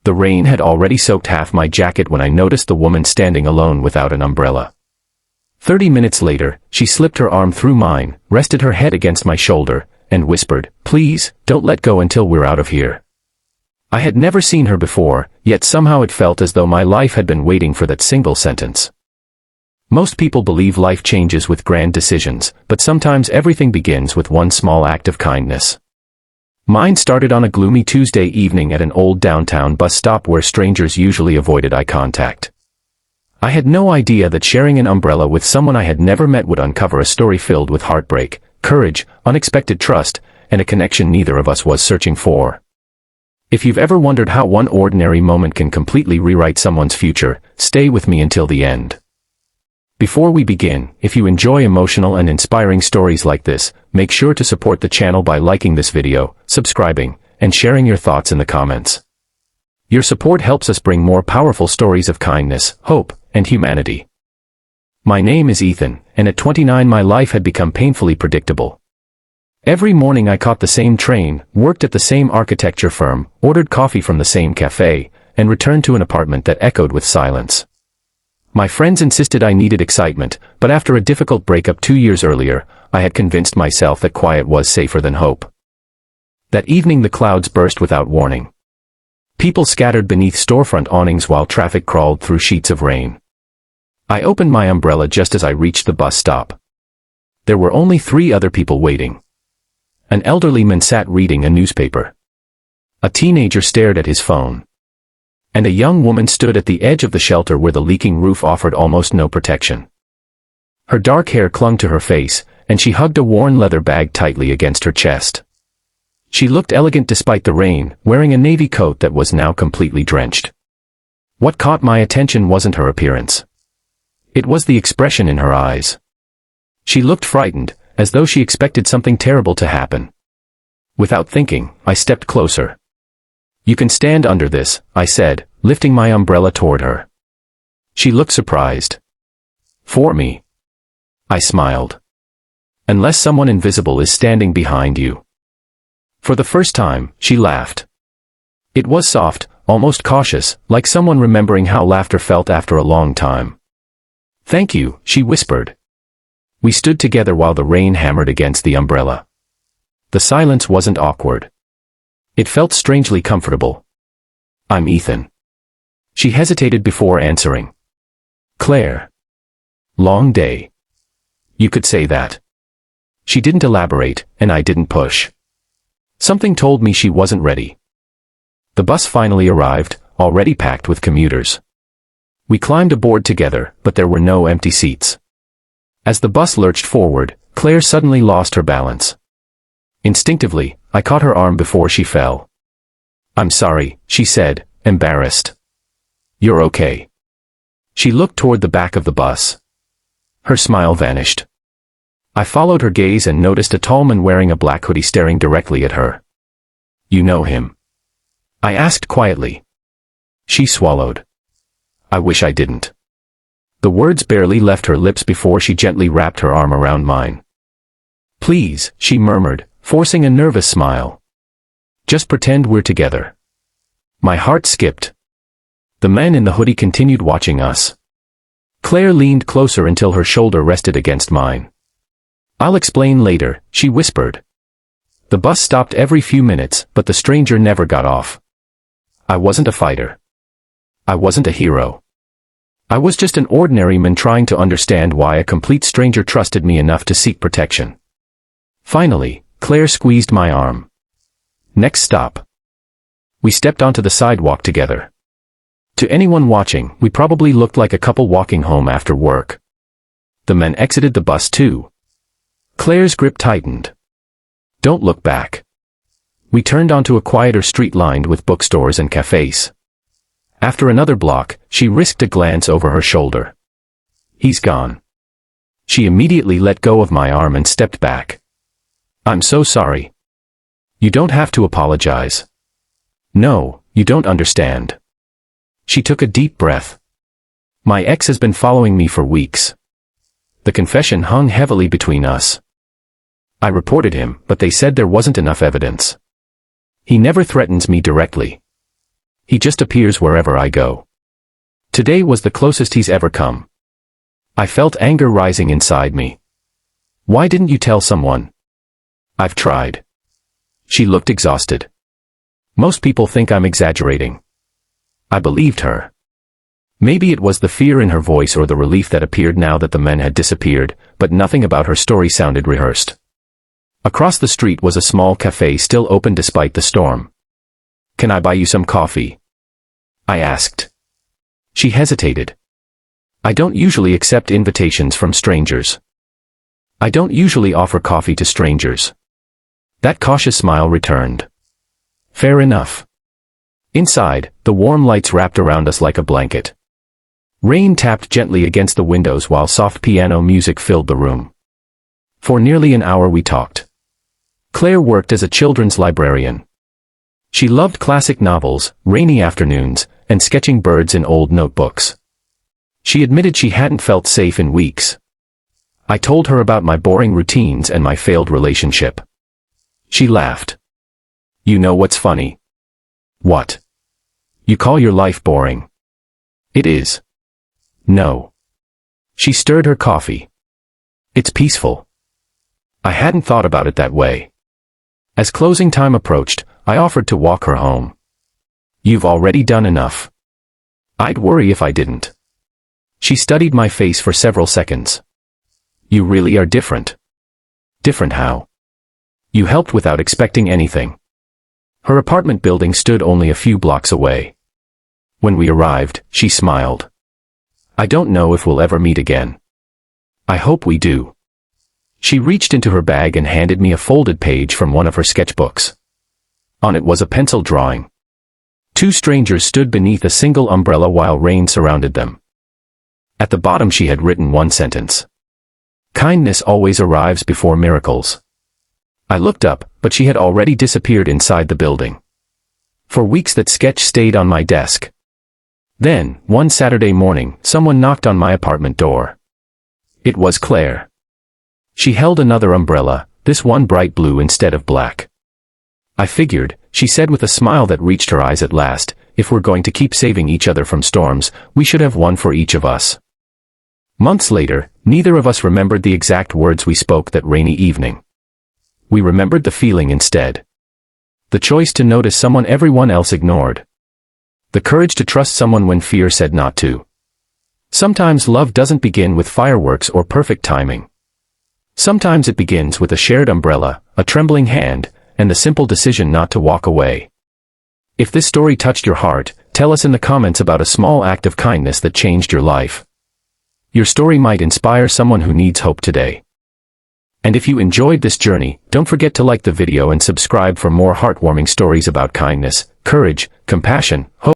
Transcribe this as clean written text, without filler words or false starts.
The rain had already soaked half my jacket when I noticed the woman standing alone without an umbrella. 30 minutes later, she slipped her arm through mine, rested her head against my shoulder, and whispered, "Please, don't let go until we're out of here." I had never seen her before, yet somehow it felt as though my life had been waiting for that single sentence. Most people believe life changes with grand decisions, but sometimes everything begins with one small act of kindness. Mine started on a gloomy Tuesday evening at an old downtown bus stop where strangers usually avoided eye contact. I had no idea that sharing an umbrella with someone I had never met would uncover a story filled with heartbreak, courage, unexpected trust, and a connection neither of us was searching for. If you've ever wondered how one ordinary moment can completely rewrite someone's future, stay with me until the end. Before we begin, if you enjoy emotional and inspiring stories like this, make sure to support the channel by liking this video, subscribing, and sharing your thoughts in the comments. Your support helps us bring more powerful stories of kindness, hope, and humanity. My name is Ethan, and at 29 my life had become painfully predictable. Every morning I caught the same train, worked at the same architecture firm, ordered coffee from the same cafe, and returned to an apartment that echoed with silence. My friends insisted I needed excitement, but after a difficult breakup 2 years earlier, I had convinced myself that quiet was safer than hope. That evening the clouds burst without warning. People scattered beneath storefront awnings while traffic crawled through sheets of rain. I opened my umbrella just as I reached the bus stop. There were only 3 other people waiting. An elderly man sat reading a newspaper. A teenager stared at his phone. And a young woman stood at the edge of the shelter where the leaking roof offered almost no protection. Her dark hair clung to her face, and she hugged a worn leather bag tightly against her chest. She looked elegant despite the rain, wearing a navy coat that was now completely drenched. What caught my attention wasn't her appearance. It was the expression in her eyes. She looked frightened, as though she expected something terrible to happen. Without thinking, I stepped closer. "You can stand under this," I said, lifting my umbrella toward her. She looked surprised. "For me?" I smiled. "Unless someone invisible is standing behind you." For the first time, she laughed. It was soft, almost cautious, like someone remembering how laughter felt after a long time. "Thank you," she whispered. We stood together while the rain hammered against the umbrella. The silence wasn't awkward. It felt strangely comfortable. "I'm Ethan." She hesitated before answering. "Claire." "Long day." "You could say that." She didn't elaborate, and I didn't push. Something told me she wasn't ready. The bus finally arrived, already packed with commuters. We climbed aboard together, but there were no empty seats. As the bus lurched forward, Claire suddenly lost her balance. Instinctively, I caught her arm before she fell. "I'm sorry," she said, embarrassed. "You're okay." She looked toward the back of the bus. Her smile vanished. I followed her gaze and noticed a tall man wearing a black hoodie staring directly at her. "You know him?" I asked quietly. She swallowed. "I wish I didn't." The words barely left her lips before she gently wrapped her arm around mine. "Please," she murmured, forcing a nervous smile. "Just pretend we're together." My heart skipped. The man in the hoodie continued watching us. Claire leaned closer until her shoulder rested against mine. "I'll explain later," she whispered. The bus stopped every few minutes, but the stranger never got off. I wasn't a fighter. I wasn't a hero. I was just an ordinary man trying to understand why a complete stranger trusted me enough to seek protection. Finally, Claire squeezed my arm. "Next stop." We stepped onto the sidewalk together. To anyone watching, we probably looked like a couple walking home after work. The men exited the bus too. Claire's grip tightened. "Don't look back." We turned onto a quieter street lined with bookstores and cafes. After another block, she risked a glance over her shoulder. "He's gone." She immediately let go of my arm and stepped back. "I'm so sorry." "You don't have to apologize." "No, you don't understand." She took a deep breath. "My ex has been following me for weeks." The confession hung heavily between us. "I reported him, but they said there wasn't enough evidence." "He never threatens me directly." He just appears wherever I go. Today was the closest he's ever come. I felt anger rising inside me. Why didn't you tell someone? I've tried. She looked exhausted. Most people think I'm exaggerating. I believed her. Maybe it was the fear in her voice or the relief that appeared now that the men had disappeared, but nothing about her story sounded rehearsed. Across the street was a small cafe still open despite the storm. Can I buy you some coffee? I asked. She hesitated. I don't usually accept invitations from strangers. I don't usually offer coffee to strangers. That cautious smile returned. Fair enough. Inside, the warm lights wrapped around us like a blanket. Rain tapped gently against the windows while soft piano music filled the room. For nearly an hour we talked. Claire worked as a children's librarian. She loved classic novels, rainy afternoons, and sketching birds in old notebooks. She admitted she hadn't felt safe in weeks. I told her about my boring routines and my failed relationship. She laughed. You know what's funny? What? You call your life boring. It is. No. She stirred her coffee. It's peaceful. I hadn't thought about it that way. As closing time approached, I offered to walk her home. You've already done enough. I'd worry if I didn't. She studied my face for several seconds. You really are different. Different how? You helped without expecting anything. Her apartment building stood only a few blocks away. When we arrived, she smiled. I don't know if we'll ever meet again. I hope we do. She reached into her bag and handed me a folded page from one of her sketchbooks. On it was a pencil drawing. Two strangers stood beneath a single umbrella while rain surrounded them. At the bottom she had written one sentence. Kindness always arrives before miracles. I looked up, but she had already disappeared inside the building. For weeks that sketch stayed on my desk. Then, one Saturday morning, someone knocked on my apartment door. It was Claire. She held another umbrella, this one bright blue instead of black. I figured, she said with a smile that reached her eyes at last, if we're going to keep saving each other from storms, we should have one for each of us. Months later, neither of us remembered the exact words we spoke that rainy evening. We remembered the feeling instead. The choice to notice someone everyone else ignored. The courage to trust someone when fear said not to. Sometimes love doesn't begin with fireworks or perfect timing. Sometimes it begins with a shared umbrella, a trembling hand, and the simple decision not to walk away. If this story touched your heart, tell us in the comments about a small act of kindness that changed your life. Your story might inspire someone who needs hope today. And if you enjoyed this journey, don't forget to like the video and subscribe for more heartwarming stories about kindness, courage, compassion, hope.